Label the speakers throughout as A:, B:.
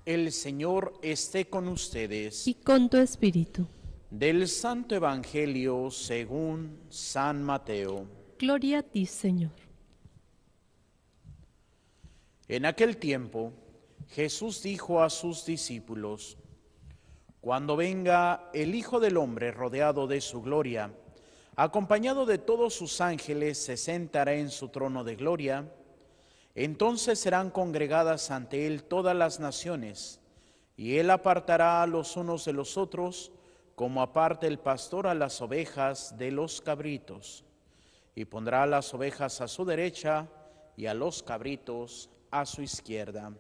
A: El Señor esté con ustedes.
B: Y con tu espíritu.
A: Del Santo Evangelio según San Mateo.
B: Gloria a ti, Señor.
A: En aquel tiempo, Jesús dijo a sus discípulos: Cuando venga el Hijo del Hombre rodeado de su gloria, acompañado de todos sus ángeles, se sentará en su trono de gloria. Entonces serán congregadas ante él todas las naciones, y él apartará a los unos de los otros, como aparta el pastor a las ovejas de los cabritos, y pondrá a las ovejas a su derecha y a los cabritos a su izquierda.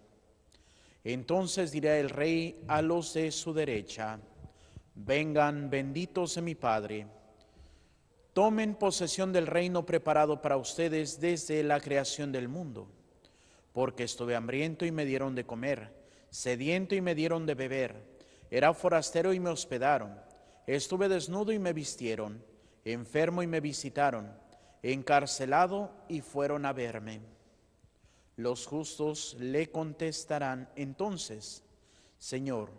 A: Entonces dirá el rey a los de su derecha: vengan, benditos de mi Padre, tomen posesión del reino preparado para ustedes desde la creación del mundo. Porque estuve hambriento y me dieron de comer, sediento y me dieron de beber, era forastero y me hospedaron, estuve desnudo y me vistieron, enfermo y me visitaron, encarcelado y fueron a verme. Los justos le contestarán entonces: Señor,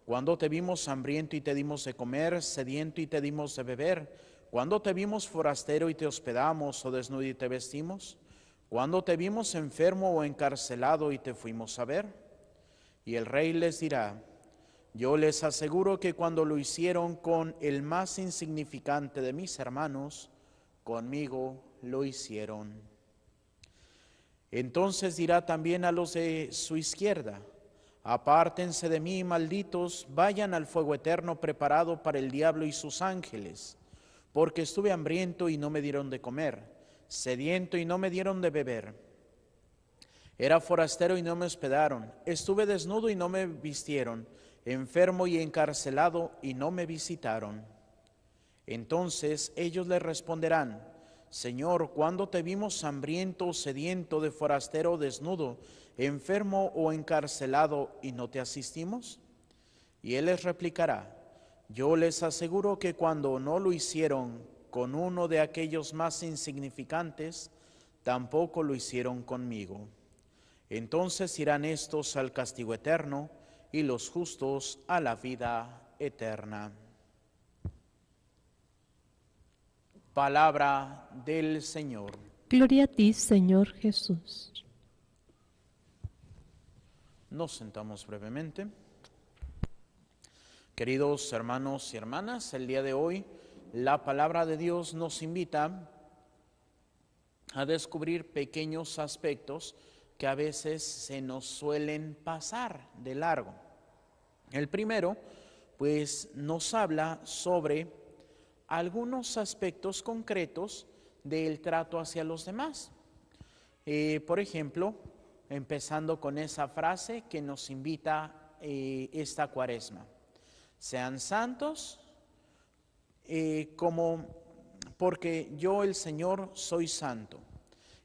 A: ¿cuándo te vimos hambriento y te dimos de comer, sediento y te dimos de beber? ¿Cuándo te vimos forastero y te hospedamos, o desnudo y te vestimos? ¿Cuándo te vimos enfermo o encarcelado y te fuimos a ver? Y el rey les dirá: yo les aseguro que cuando lo hicieron con el más insignificante de mis hermanos, conmigo lo hicieron. Entonces dirá también a los de su izquierda: apártense de mí, malditos, vayan al fuego eterno preparado para el diablo y sus ángeles, porque estuve hambriento y no me dieron de comer, sediento y no me dieron de beber, era forastero y no me hospedaron, estuve desnudo y no me vistieron, enfermo y encarcelado y no me visitaron. Entonces ellos le responderán: Señor, ¿cuándo te vimos hambriento, sediento, de forastero, desnudo, enfermo o encarcelado y no te asistimos? Y él les replicará: yo les aseguro que cuando no lo hicieron con uno de aquellos más insignificantes, tampoco lo hicieron conmigo. Entonces irán estos al castigo eterno y los justos a la vida eterna. Palabra del Señor.
B: Gloria a ti, Señor Jesús.
A: Nos sentamos brevemente. Queridos hermanos y hermanas, el día de hoy la palabra de Dios nos invita a descubrir pequeños aspectos que a veces se nos suelen pasar de largo. El primero, pues, nos habla sobre algunos aspectos concretos del trato hacia los demás. Por ejemplo, empezando con esa frase que nos invita esta Cuaresma: sean santos porque yo, el Señor, soy santo.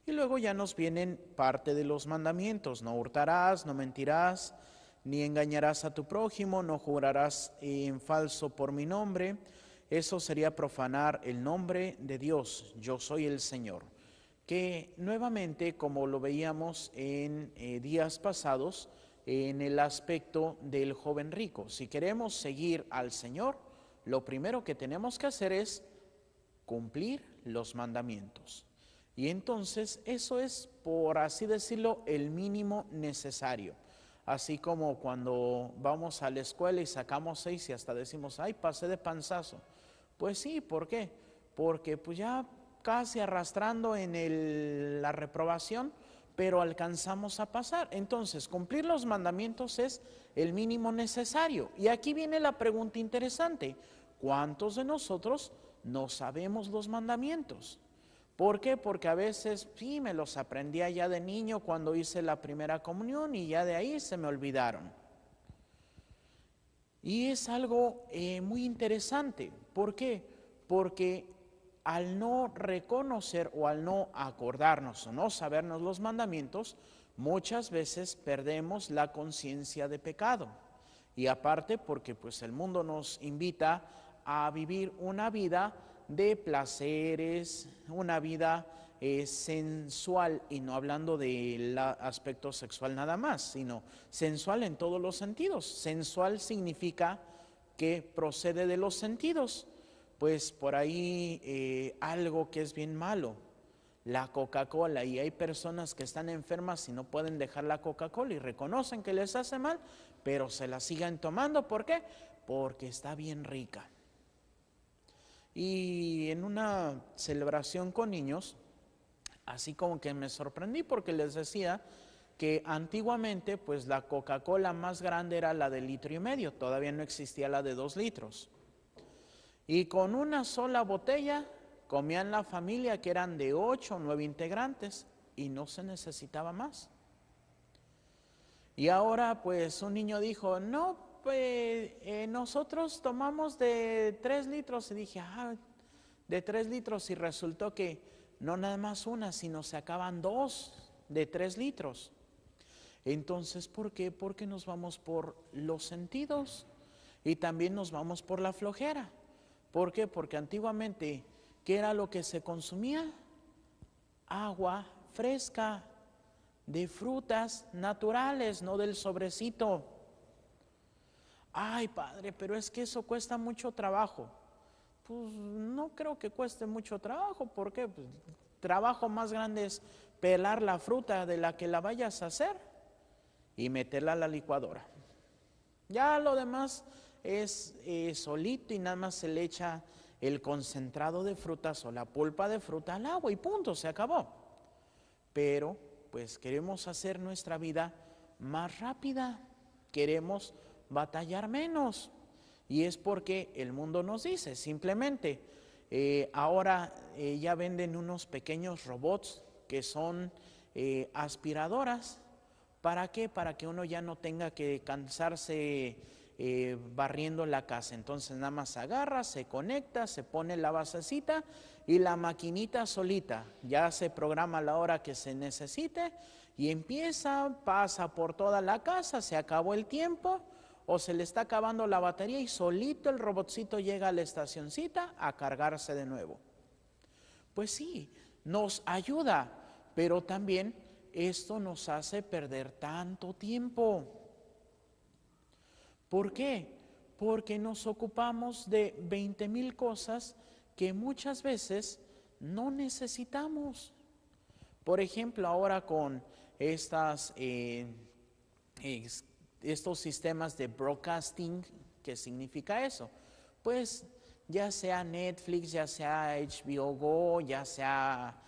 A: Y luego ya nos vienen parte de los mandamientos: no hurtarás, no mentirás, ni engañarás a tu prójimo, no jurarás en falso por mi nombre. Eso sería profanar el nombre de Dios. Yo soy el Señor. Que nuevamente, como lo veíamos en días pasados, en el aspecto del joven rico, si queremos seguir al Señor, lo primero que tenemos que hacer es cumplir los mandamientos. Y entonces eso es, por así decirlo, el mínimo necesario. Así como cuando vamos a la escuela y sacamos 6 y hasta decimos: ay, pasé de panzazo. Pues sí, ¿por qué? Porque pues ya casi arrastrando en la reprobación, pero alcanzamos a pasar. Entonces, cumplir los mandamientos es el mínimo necesario. Y aquí viene la pregunta interesante: ¿cuántos de nosotros no sabemos los mandamientos? ¿Por qué? Porque a veces sí me los aprendía ya de niño cuando hice la primera comunión y ya de ahí se me olvidaron. Y es algo muy interesante. ¿Por qué? Porque al no reconocer o al no acordarnos o no sabernos los mandamientos, muchas veces perdemos la conciencia de pecado. Y aparte porque pues el mundo nos invita a vivir una vida de placeres, una vida sensual, y no hablando del aspecto sexual nada más, sino sensual en todos los sentidos. Sensual significa que procede de los sentidos. Pues por ahí algo que es bien malo, la Coca-Cola, y hay personas que están enfermas y no pueden dejar la Coca-Cola y reconocen que les hace mal, pero se la siguen tomando. ¿Por qué? Porque está bien rica. Y en una celebración con niños, así como que me sorprendí porque les decía que antiguamente pues la Coca-Cola más grande era la de 1,5 litros, todavía no existía la de 2 litros. Y con una sola botella comían la familia, que eran de 8 o 9 integrantes, y no se necesitaba más. Y ahora pues un niño dijo, no, pues nosotros tomamos de 3 litros. Y dije, de 3 litros, y resultó que no nada más una, sino se acaban 2 de 3 litros. Entonces, ¿por qué? Porque nos vamos por los sentidos y también nos vamos por la flojera. ¿Por qué? Porque antiguamente, ¿qué era lo que se consumía? Agua fresca, de frutas naturales, no del sobrecito. Ay, padre, pero es que eso cuesta mucho trabajo. Pues no creo que cueste mucho trabajo. ¿Por qué? Pues, trabajo más grande es pelar la fruta de la que la vayas a hacer y meterla a la licuadora. Ya lo demás es solito, y nada más se le echa el concentrado de frutas o la pulpa de fruta al agua y punto, se acabó. Pero pues queremos hacer nuestra vida más rápida, queremos batallar menos, y es porque el mundo nos dice simplemente, ahora ya venden unos pequeños robots que son aspiradoras. ¿Para qué? Para que uno ya no tenga que cansarse barriendo la casa. Entonces nada más agarra, se conecta, se pone la basecita y la maquinita solita ya se programa a la hora que se necesite y empieza, pasa por toda la casa, se acabó el tiempo o se le está acabando la batería y solito el robotcito llega a la estacioncita a cargarse de nuevo. Pues sí, nos ayuda, pero también esto nos hace perder tanto tiempo. ¿Por qué? Porque nos ocupamos de 20,000 cosas que muchas veces no necesitamos. Por ejemplo, ahora con estos sistemas de broadcasting, ¿qué significa eso? Pues ya sea Netflix, ya sea HBO Go, ya sea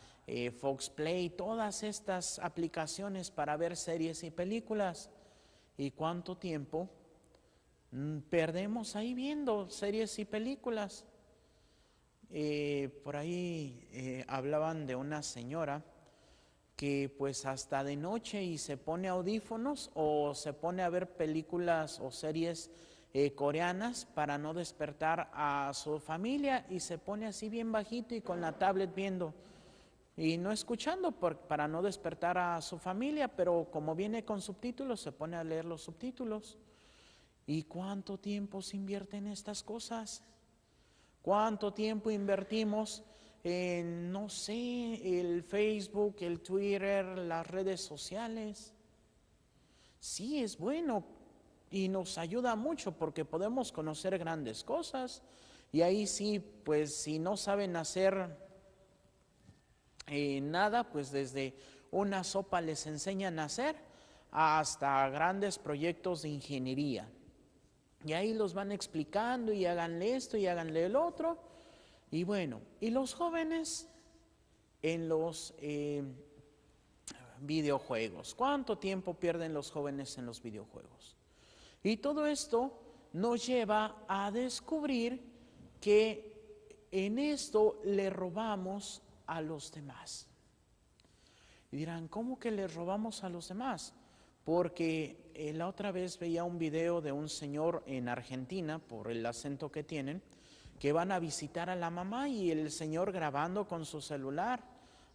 A: Fox Play, todas estas aplicaciones para ver series y películas. ¿Y cuánto tiempo perdemos ahí viendo series y películas? Por ahí hablaban de una señora que pues hasta de noche y se pone audífonos o se pone a ver películas o series coreanas para no despertar a su familia, y se pone así bien bajito y con la tablet viendo y no escuchando para no despertar a su familia, pero como viene con subtítulos se pone a leer los subtítulos. ¿Y cuánto tiempo se invierte en estas cosas? ¿Cuánto tiempo invertimos en, no sé, el Facebook, el Twitter, las redes sociales? Sí, es bueno y nos ayuda mucho porque podemos conocer grandes cosas, y ahí sí, pues si no saben hacer nada, pues desde una sopa les enseñan a hacer hasta grandes proyectos de ingeniería. Y ahí los van explicando y háganle esto y háganle el otro. Y bueno, y los jóvenes en los videojuegos. ¿Cuánto tiempo pierden los jóvenes en los videojuegos? Y todo esto nos lleva a descubrir que en esto le robamos a los demás. Y dirán, ¿cómo que le robamos a los demás? Porque la otra vez veía un video de un señor en Argentina, por el acento que tienen, que van a visitar a la mamá y el señor grabando con su celular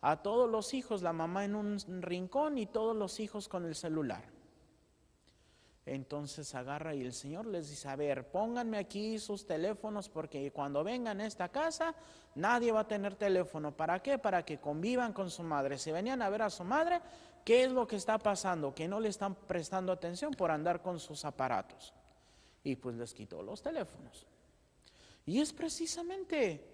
A: a todos los hijos, la mamá en un rincón y todos los hijos con el celular. Entonces agarra y el Señor les dice, a ver, pónganme aquí sus teléfonos porque cuando vengan a esta casa nadie va a tener teléfono. ¿Para qué? Para que convivan con su madre. Si venían a ver a su madre, ¿qué es lo que está pasando? Que no le están prestando atención por andar con sus aparatos. Y pues les quitó los teléfonos. Y es precisamente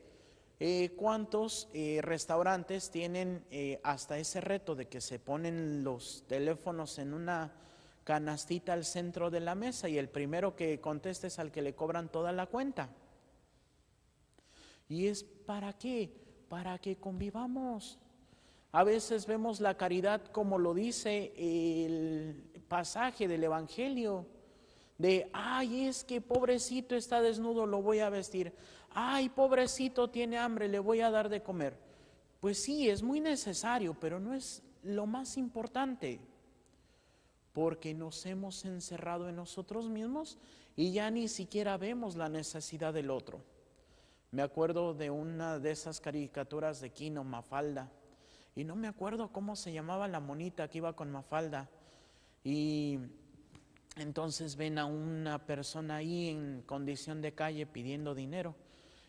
A: cuántos restaurantes tienen hasta ese reto de que se ponen los teléfonos en una canastita al centro de la mesa y el primero que conteste es al que le cobran toda la cuenta. ¿Y es para qué? Para que convivamos. A veces vemos la caridad como lo dice el pasaje del Evangelio, de, ay, es que pobrecito está desnudo, lo voy a vestir. Ay, pobrecito tiene hambre, le voy a dar de comer. Pues sí, es muy necesario, pero no es lo más importante, porque nos hemos encerrado en nosotros mismos y ya ni siquiera vemos la necesidad del otro. Me acuerdo de una de esas caricaturas de Kino, Mafalda, y no me acuerdo cómo se llamaba la monita que iba con Mafalda, y entonces ven a una persona ahí en condición de calle pidiendo dinero,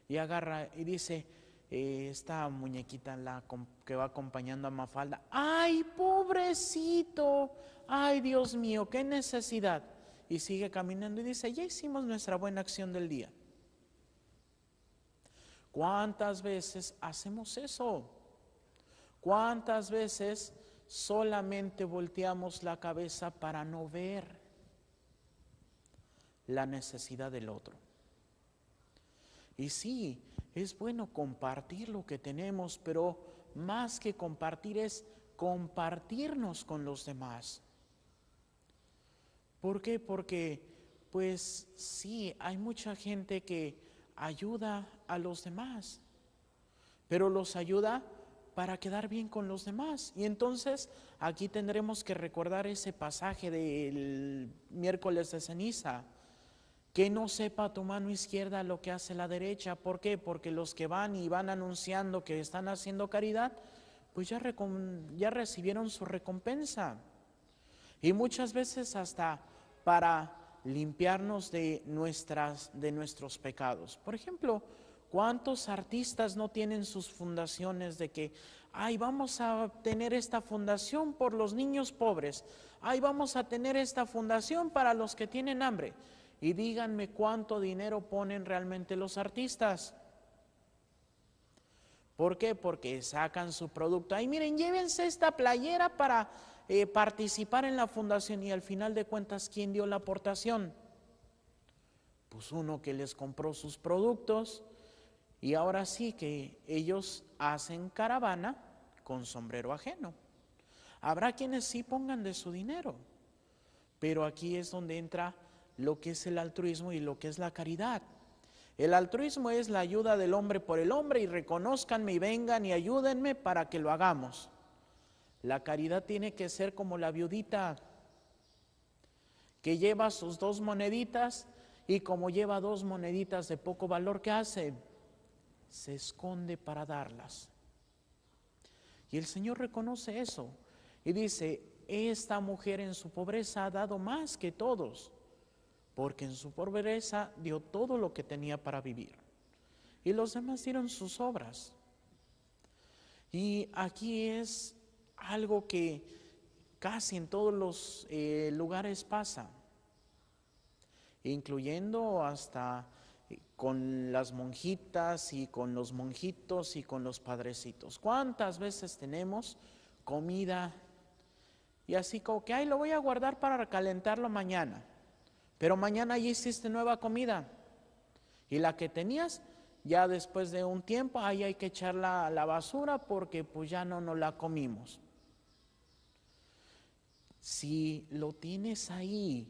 A: y agarra y dice, esta muñequita que va acompañando a Mafalda, ¡ay, pobrecito! ¡Ay, Dios mío, qué necesidad! Y sigue caminando y dice, ya hicimos nuestra buena acción del día. ¿Cuántas veces hacemos eso? ¿Cuántas veces solamente volteamos la cabeza para no ver la necesidad del otro? Y sí, es bueno compartir lo que tenemos, pero más que compartir es compartirnos con los demás. ¿Por qué? Porque, pues sí, hay mucha gente que ayuda a los demás, pero los ayuda para quedar bien con los demás. Y entonces aquí tendremos que recordar ese pasaje del miércoles de ceniza, que no sepa tu mano izquierda lo que hace la derecha. ¿Por qué? Porque los que van y van anunciando que están haciendo caridad, pues ya recibieron su recompensa. Y muchas veces hasta para limpiarnos de nuestros pecados. Por ejemplo, ¿cuántos artistas no tienen sus fundaciones de que, ay, vamos a tener esta fundación por los niños pobres, ay, vamos a tener esta fundación para los que tienen hambre? Y díganme cuánto dinero ponen realmente los artistas. ¿Por qué? Porque sacan su producto. Ay, miren, llévense esta playera para participar en la fundación, y al final de cuentas, ¿quién dio la aportación? Pues uno que les compró sus productos, y ahora sí que ellos hacen caravana con sombrero ajeno. Habrá quienes sí pongan de su dinero, pero aquí es donde entra lo que es el altruismo y lo que es la caridad. El altruismo es la ayuda del hombre por el hombre, y reconózcanme y vengan y ayúdenme para que lo hagamos. La caridad tiene que ser como la viudita que lleva sus 2 moneditas, y como lleva 2 moneditas de poco valor, ¿qué hace? Se esconde para darlas. Y el Señor reconoce eso y dice, esta mujer en su pobreza ha dado más que todos, porque en su pobreza dio todo lo que tenía para vivir, y los demás dieron sus obras. Y aquí es algo que casi en todos los lugares pasa, incluyendo hasta con las monjitas y con los monjitos y con los padrecitos. ¿Cuántas veces tenemos comida y así como que, ay, lo voy a guardar para calentarlo mañana, pero mañana ya hiciste nueva comida, y la que tenías ya después de un tiempo, ahí hay que echarla a la basura porque pues ya no nos la comimos? Si lo tienes ahí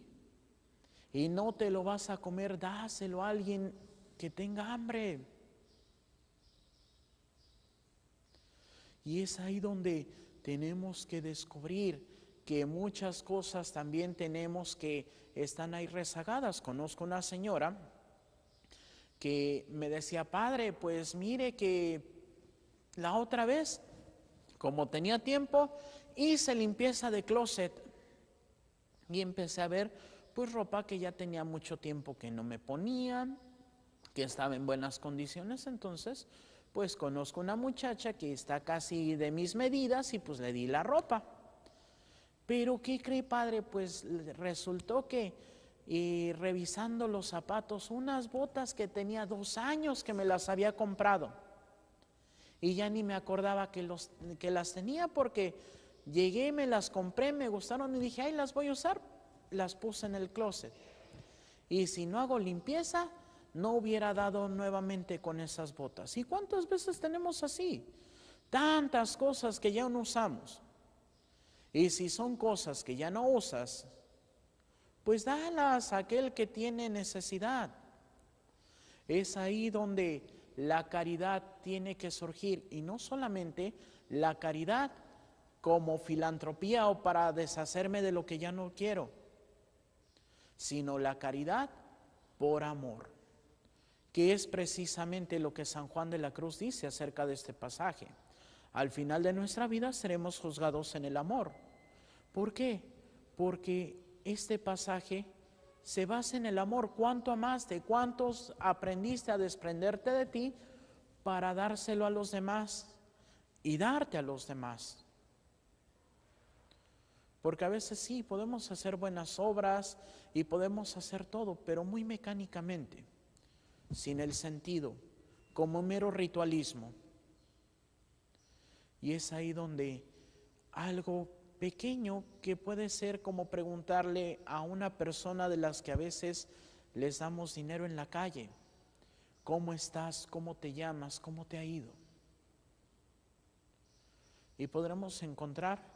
A: y no te lo vas a comer, dáselo a alguien que tenga hambre. Y es ahí donde tenemos que descubrir que muchas cosas también tenemos que están ahí rezagadas. Conozco una señora que me decía, padre, pues mire que la otra vez, como tenía tiempo, hice limpieza de closet y empecé a ver pues ropa que ya tenía mucho tiempo que no me ponía, que estaba en buenas condiciones. Entonces pues conozco una muchacha que está casi de mis medidas y pues le di la ropa. Pero ¿qué cree, padre? Pues resultó que revisando los zapatos, unas botas que tenía 2 años que me las había comprado y ya ni me acordaba que las tenía, porque llegué, me las compré, me gustaron y dije, ay, las voy a usar. Las puse en el closet. Y si no hago limpieza, no hubiera dado nuevamente con esas botas. ¿Y cuántas veces tenemos así? Tantas cosas que ya no usamos. Y si son cosas que ya no usas, pues dalas a aquel que tiene necesidad. Es ahí donde la caridad tiene que surgir, y no solamente la caridad como filantropía o para deshacerme de lo que ya no quiero, sino la caridad por amor, que es precisamente lo que San Juan de la Cruz dice acerca de este pasaje. Al final de nuestra vida seremos juzgados en el amor. ¿Por qué? Porque este pasaje se basa en el amor. ¿Cuánto amaste? ¿Cuántos aprendiste a desprenderte de ti para dárselo a los demás y darte a los demás? Porque a veces sí, podemos hacer buenas obras y podemos hacer todo, pero muy mecánicamente, sin el sentido, como mero ritualismo. Y es ahí donde algo pequeño, que puede ser como preguntarle a una persona de las que a veces les damos dinero en la calle, ¿cómo estás? ¿Cómo te llamas? ¿Cómo te ha ido? Y podremos encontrar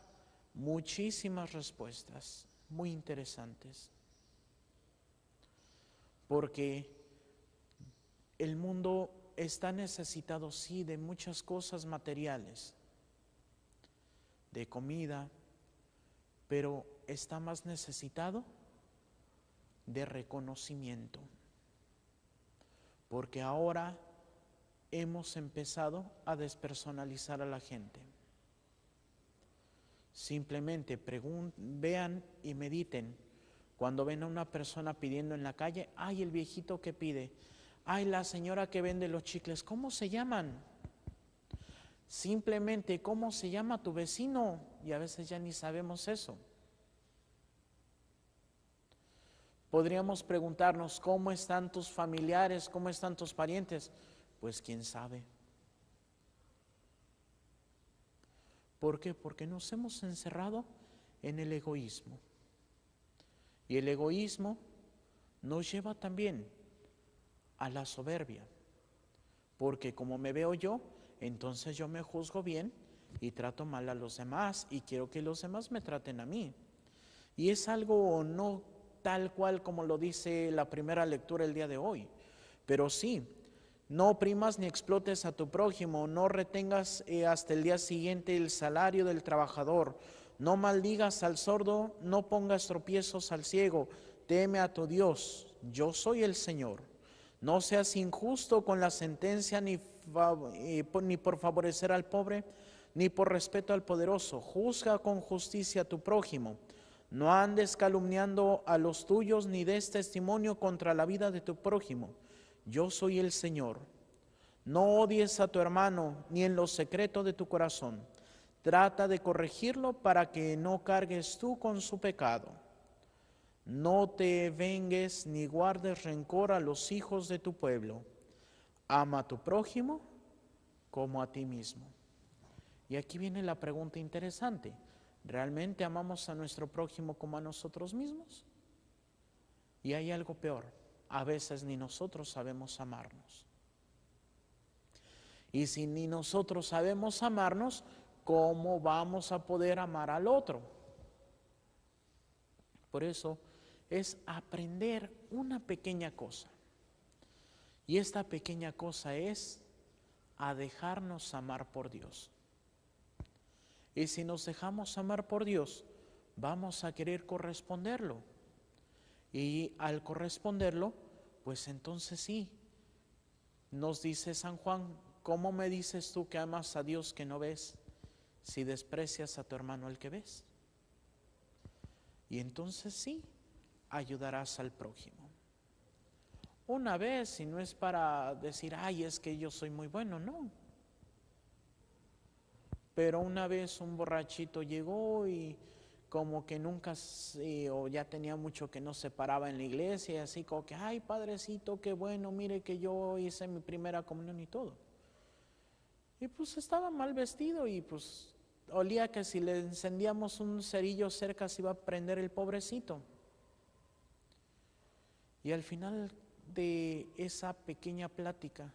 A: muchísimas respuestas muy interesantes, porque el mundo está necesitado, sí, de muchas cosas materiales, de comida, pero está más necesitado de reconocimiento, porque ahora hemos empezado a despersonalizar a la gente. Simplemente vean y mediten cuando ven a una persona pidiendo en la calle, ay, el viejito que pide, ay, la señora que vende los chicles, ¿cómo se llaman? Simplemente, ¿cómo se llama tu vecino? Y a veces ya ni sabemos eso. Podríamos preguntarnos, ¿cómo están tus familiares? ¿Cómo están tus parientes? Pues quién sabe. ¿Por qué? Porque nos hemos encerrado en el egoísmo. Y el egoísmo nos lleva también a la soberbia. Porque como me veo yo, entonces yo me juzgo bien y trato mal a los demás y quiero que los demás me traten a mí. Y es algo no tal cual como lo dice la primera lectura el día de hoy, pero sí, no oprimas ni explotes a tu prójimo, no retengas hasta el día siguiente el salario del trabajador, no maldigas al sordo, no pongas tropiezos al ciego, teme a tu Dios, yo soy el Señor. No seas injusto con la sentencia, ni por favorecer al pobre, ni por respeto al poderoso. Juzga con justicia a tu prójimo. No andes calumniando a los tuyos, ni des testimonio contra la vida de tu prójimo. Yo soy el Señor. No odies a tu hermano, ni en lo secreto de tu corazón. Trata de corregirlo para que no cargues tú con su pecado. No te vengues ni guardes rencor a los hijos de tu pueblo. Ama a tu prójimo como a ti mismo. Y aquí viene la pregunta interesante. ¿Realmente amamos a nuestro prójimo como a nosotros mismos? Y hay algo peor. A veces ni nosotros sabemos amarnos. Y si ni nosotros sabemos amarnos, ¿cómo vamos a poder amar al otro? Por eso es aprender una pequeña cosa. Y esta pequeña cosa es a dejarnos amar por Dios. Y si nos dejamos amar por Dios, vamos a querer corresponderlo. Y al corresponderlo, pues entonces sí, nos dice San Juan, ¿cómo me dices tú que amas a Dios que no ves, si desprecias a tu hermano al que ves? Y entonces sí, ayudarás al prójimo. Una vez, y no es para decir, ay, es que yo soy muy bueno, no. Pero una vez un borrachito llegó y como que nunca, o ya tenía mucho que no se paraba en la iglesia, y así como que, ay, padrecito, qué bueno, mire que yo hice mi primera comunión y todo. Y pues estaba mal vestido y pues olía que si le encendíamos un cerillo cerca se iba a prender el pobrecito. Y al final de esa pequeña plática,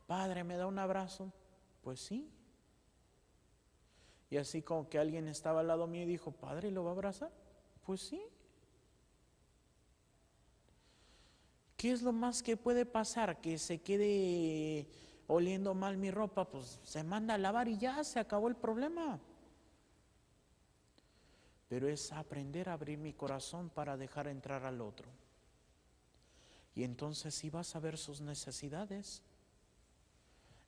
A: padre, ¿me da un abrazo? Pues sí. Y así como que alguien estaba al lado mío y dijo, padre, ¿lo va a abrazar? Pues sí. ¿Qué es lo más que puede pasar? Que se quede oliendo mal mi ropa, pues se manda a lavar y ya se acabó el problema. Pero es aprender a abrir mi corazón para dejar entrar al otro. Y entonces sí vas a ver sus necesidades.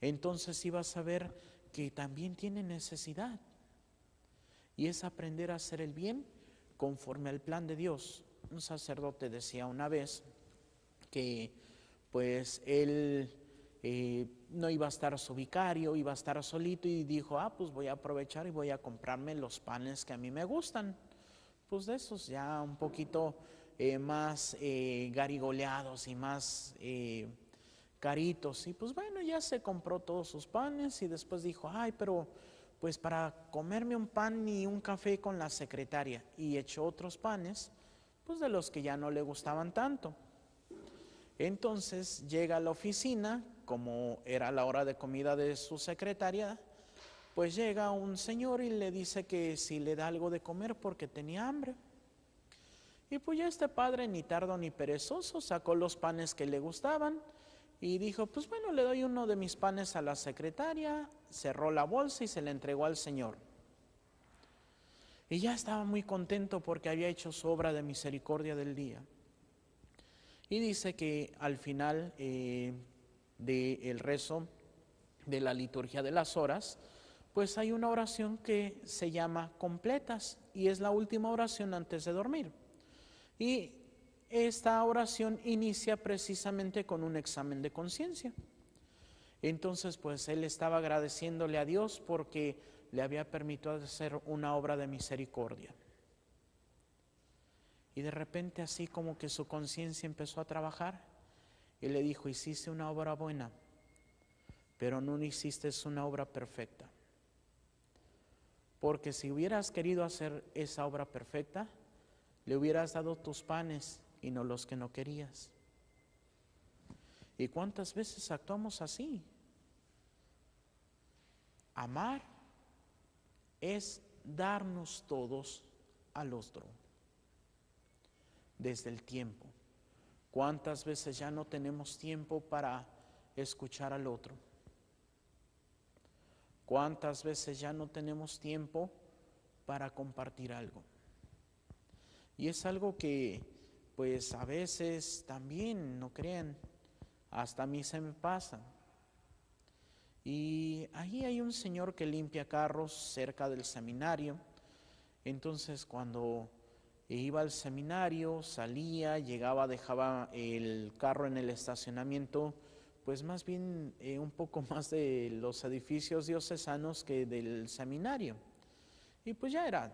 A: Entonces sí vas a ver que también tiene necesidad. Y es aprender a hacer el bien conforme al plan de Dios. Un sacerdote decía una vez que pues él no iba a estar su vicario, iba a estar solito y dijo, pues voy a aprovechar y voy a comprarme los panes que a mí me gustan. Pues de esos ya un poquito más garigoleados y más caritos. Y pues bueno, ya se compró todos sus panes y después dijo, ay, pero pues para comerme un pan y un café con la secretaria. Y echó otros panes, pues de los que ya no le gustaban tanto. Entonces llega a la oficina, como era la hora de comida de su secretaria, pues llega un señor y le dice que si le da algo de comer porque tenía hambre. Y pues ya este padre, ni tardo ni perezoso, sacó los panes que le gustaban y dijo, pues bueno, le doy uno de mis panes a la secretaria, cerró la bolsa y se la entregó al señor. Y ya estaba muy contento porque había hecho su obra de misericordia del día. Y dice que al final del rezo de la liturgia de las horas, pues hay una oración que se llama completas y es la última oración antes de dormir. Y esta oración inicia precisamente con un examen de conciencia. Entonces, pues él estaba agradeciéndole a Dios porque le había permitido hacer una obra de misericordia. Y de repente así como que su conciencia empezó a trabajar y le dijo, hiciste una obra buena, pero no hiciste una obra perfecta. Porque si hubieras querido hacer esa obra perfecta, le hubieras dado tus panes y no los que no querías. ¿Y cuántas veces actuamos así? Amar es darnos todos al otro. Desde el tiempo. ¿Cuántas veces ya no tenemos tiempo para escuchar al otro? ¿Cuántas veces ya no tenemos tiempo para compartir algo? Y es algo que, pues a veces también, no crean, hasta a mí se me pasa. Y ahí hay un señor que limpia carros cerca del seminario. Entonces cuando iba al seminario, salía, llegaba, dejaba el carro en el estacionamiento, pues más bien un poco más de los edificios diocesanos que del seminario. Y pues ya era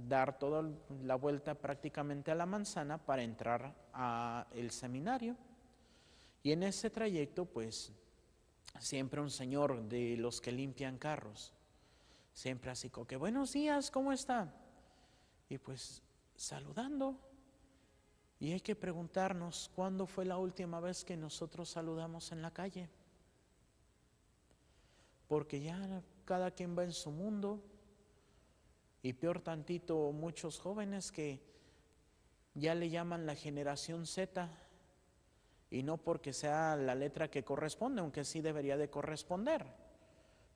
A: dar toda la vuelta prácticamente a la manzana para entrar al seminario. Y en ese trayecto, pues siempre un señor de los que limpian carros, siempre así como que buenos días, ¿cómo está? Y pues saludando. Y hay que preguntarnos, ¿cuándo fue la última vez que nosotros saludamos en la calle? Porque ya cada quien va en su mundo. Y peor tantito, muchos jóvenes que ya le llaman la generación Z. Y no porque sea la letra que corresponde, aunque sí debería de corresponder.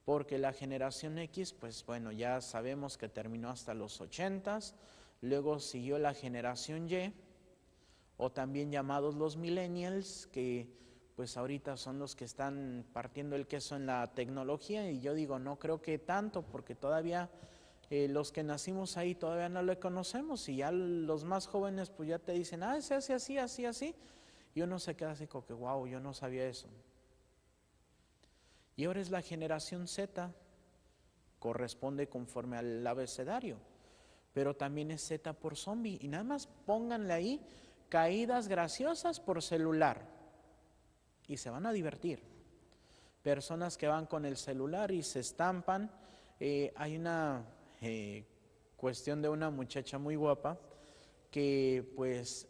A: Porque la generación X, pues bueno, ya sabemos que terminó hasta los 80s. Luego siguió la generación Y, o también llamados los millennials, que pues ahorita son los que están partiendo el queso en la tecnología. Y yo digo, no creo que tanto, porque todavía los que nacimos ahí todavía no lo conocemos y ya los más jóvenes pues ya te dicen, se hace así, así, así. Y uno se queda así como que, wow, yo no sabía eso. Y ahora es la generación Z, corresponde conforme al abecedario, pero también es Z por zombie. Y nada más pónganle ahí caídas graciosas por celular y se van a divertir. Personas que van con el celular y se estampan. Hay una cuestión de una muchacha muy guapa que pues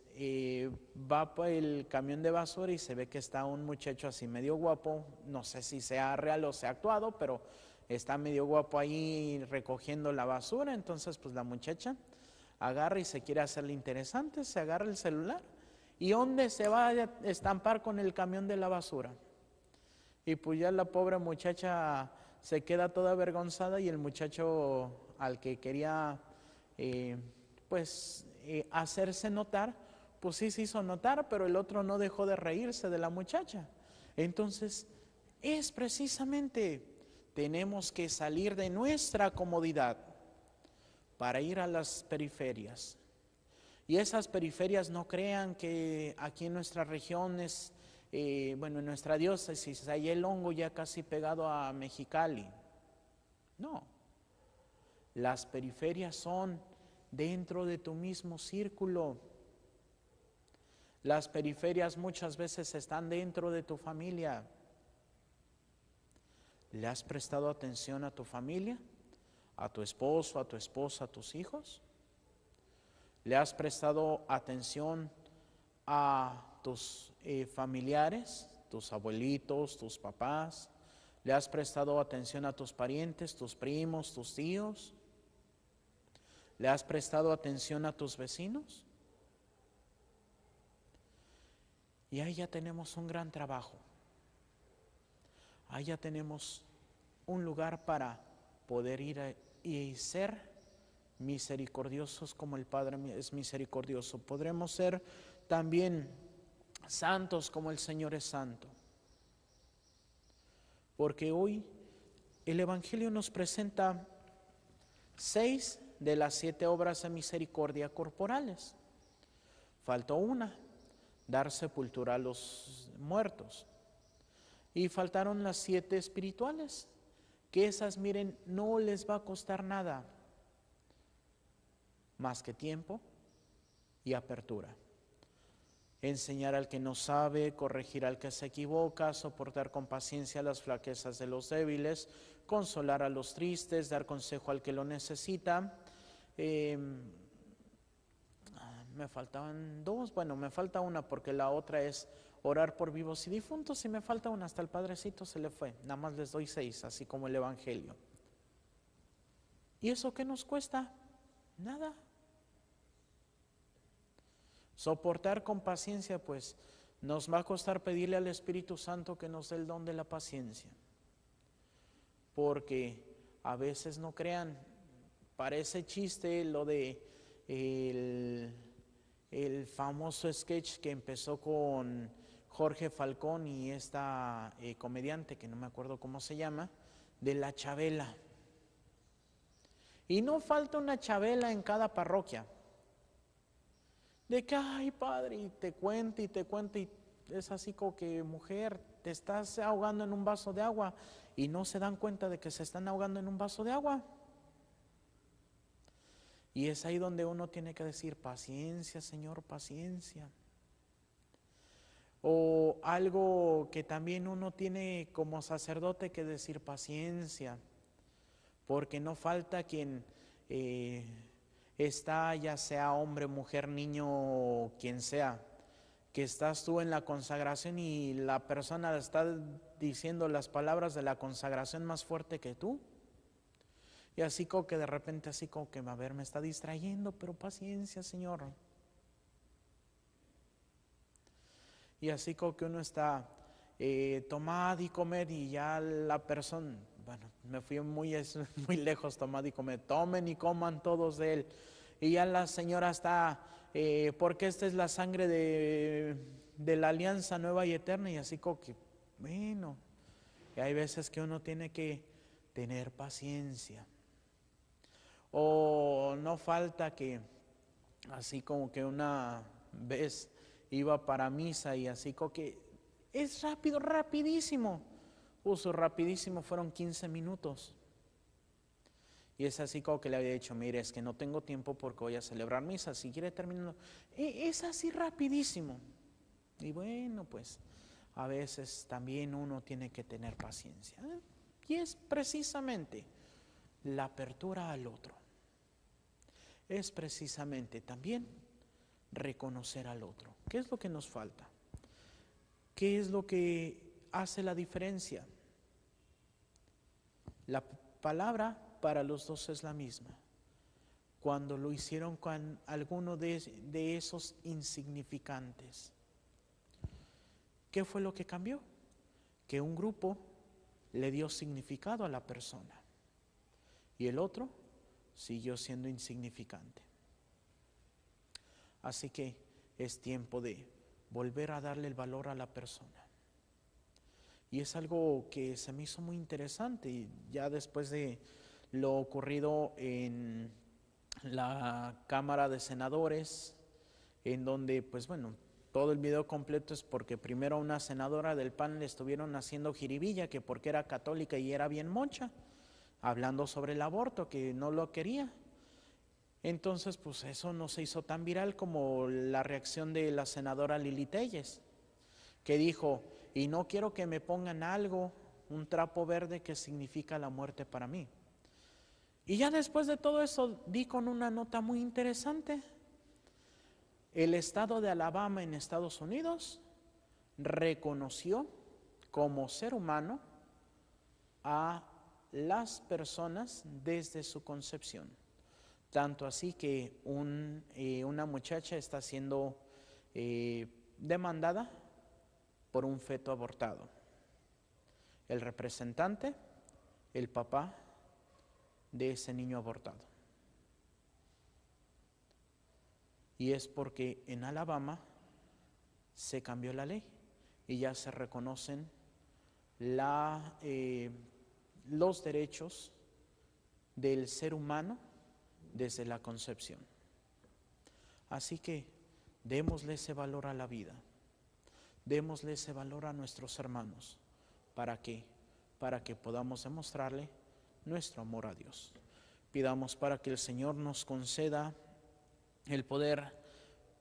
A: va por el camión de basura y se ve que está un muchacho así medio guapo, no sé si sea real o sea actuado, pero está medio guapo ahí recogiendo la basura. Entonces pues la muchacha agarra y se quiere hacerle interesante, se agarra el celular y ¿dónde se va a estampar con el camión de la basura? Y pues ya la pobre muchacha se queda toda avergonzada y el muchacho al que quería hacerse notar, pues sí se hizo notar, pero el otro no dejó de reírse de la muchacha. Entonces, es precisamente, tenemos que salir de nuestra comodidad para ir a las periferias. Y esas periferias no crean que aquí en nuestras regiones, en nuestra diócesis, hay el hongo ya casi pegado a Mexicali. No, las periferias son dentro de tu mismo círculo. Las periferias muchas veces están dentro de tu familia. ¿Le has prestado atención a tu familia? ¿A tu esposo, a tu esposa, a tus hijos? ¿Le has prestado atención a tus familiares, tus abuelitos, tus papás? ¿Le has prestado atención a tus parientes, tus primos, tus tíos? ¿Le has prestado atención a tus vecinos? Y ahí ya tenemos un gran trabajo. Ahí ya tenemos un lugar para poder ir y ser misericordiosos como el Padre es misericordioso. Podremos ser también santos como el Señor es santo. Porque hoy el Evangelio nos presenta 6 de las 7 obras de misericordia corporales. Faltó una, dar sepultura a los muertos. Y faltaron las 7 espirituales, que esas, miren, no les va a costar nada más que tiempo y apertura. Enseñar al que no sabe, corregir al que se equivoca, soportar con paciencia las flaquezas de los débiles, consolar a los tristes, dar consejo al que lo necesita. Me faltaban 2, me falta una porque la otra es orar por vivos y difuntos y me falta una, hasta el Padrecito se le fue, nada más les doy 6, así como el Evangelio. ¿Y eso qué nos cuesta? Nada. Soportar con paciencia, pues nos va a costar pedirle al Espíritu Santo que nos dé el don de la paciencia, porque a veces no crean, parece chiste lo de el famoso sketch que empezó con Jorge Falcón y esta comediante que no me acuerdo cómo se llama, de la Chabela. Y no falta una Chabela en cada parroquia, de que, ay padre, y te cuenta y es así como que, mujer, te estás ahogando en un vaso de agua y no se dan cuenta de que se están ahogando en un vaso de agua. Y es ahí donde uno tiene que decir, paciencia, Señor, paciencia. O algo que también uno tiene como sacerdote que decir, paciencia, porque no falta quien está, ya sea hombre, mujer, niño o quien sea, que estás tú en la consagración y la persona está diciendo las palabras de la consagración más fuerte que tú. Y así como que de repente, así como que, a ver, me está distrayendo, pero paciencia, Señor. Y así como que uno está tomad y comed y ya la persona, me fui muy lejos, tomad y comed, tomen y coman todos de él. Y ya la señora está, porque esta es la sangre de la alianza nueva y eterna. Y así como que, bueno, y hay veces que uno tiene que tener paciencia. O no falta que, así como que una vez iba para misa y así como que es rápido, rapidísimo. Su rapidísimo fueron 15 minutos. Y es así como que le había dicho, mire, es que no tengo tiempo porque voy a celebrar misa, si quiere terminarlo. Es así rapidísimo. Y bueno, pues a veces también uno tiene que tener paciencia. Y es precisamente la apertura al otro. Es precisamente también reconocer al otro. ¿Qué es lo que nos falta? ¿Qué es lo que hace la diferencia? La palabra para los dos es la misma. Cuando lo hicieron con alguno de esos insignificantes, ¿qué fue lo que cambió? Que un grupo le dio significado a la persona y el otro siguió siendo insignificante. Así que es tiempo de volver a darle el valor a la persona. Y es algo que se me hizo muy interesante, ya después de lo ocurrido en la Cámara de Senadores, en donde, pues bueno, todo el video completo es porque primero a una senadora del PAN le estuvieron haciendo jiribilla, que porque era católica y era bien mocha, hablando sobre el aborto, que no lo quería. Entonces, pues eso no se hizo tan viral como la reacción de la senadora Lili Telles, que dijo, y no quiero que me pongan algo, un trapo verde que significa la muerte para mí. Y ya después de todo eso di con una nota muy interesante. El estado de Alabama en Estados Unidos reconoció como ser humano a las personas desde su concepción. Tanto así que una muchacha está siendo demandada por un feto abortado. El representante, el papá de ese niño abortado. Y es porque en Alabama se cambió la ley y ya se reconocen los derechos del ser humano desde la concepción. Así que démosle ese valor a la vida, démosle ese valor a nuestros hermanos. ¿Para qué? Para que podamos demostrarle nuestro amor a Dios. Pidamos para que el Señor nos conceda el poder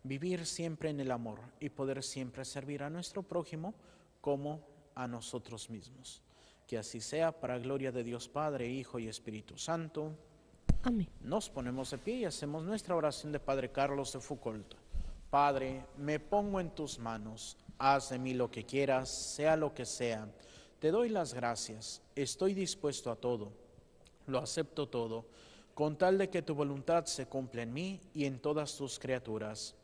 A: vivir siempre en el amor y poder siempre servir a nuestro prójimo como a nosotros mismos. Que así sea, para gloria de Dios Padre, Hijo y Espíritu Santo.
B: Amén.
A: Nos ponemos de pie y hacemos nuestra oración de Padre Carlos de Foucault. Padre, me pongo en tus manos, haz de mí lo que quieras, sea lo que sea. Te doy las gracias, estoy dispuesto a todo, lo acepto todo, con tal de que tu voluntad se cumpla en mí y en todas tus criaturas.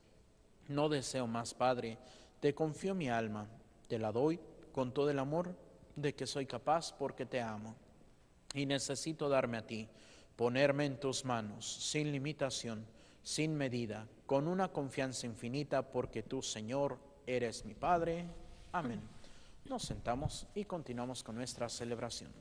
A: No deseo más, Padre, te confío mi alma, te la doy con todo el amor de que soy capaz porque te amo. Y necesito darme a ti, ponerme en tus manos, sin limitación, sin medida, con una confianza infinita, porque tú, Señor, eres mi Padre. Amén. Nos sentamos y continuamos con nuestra celebración.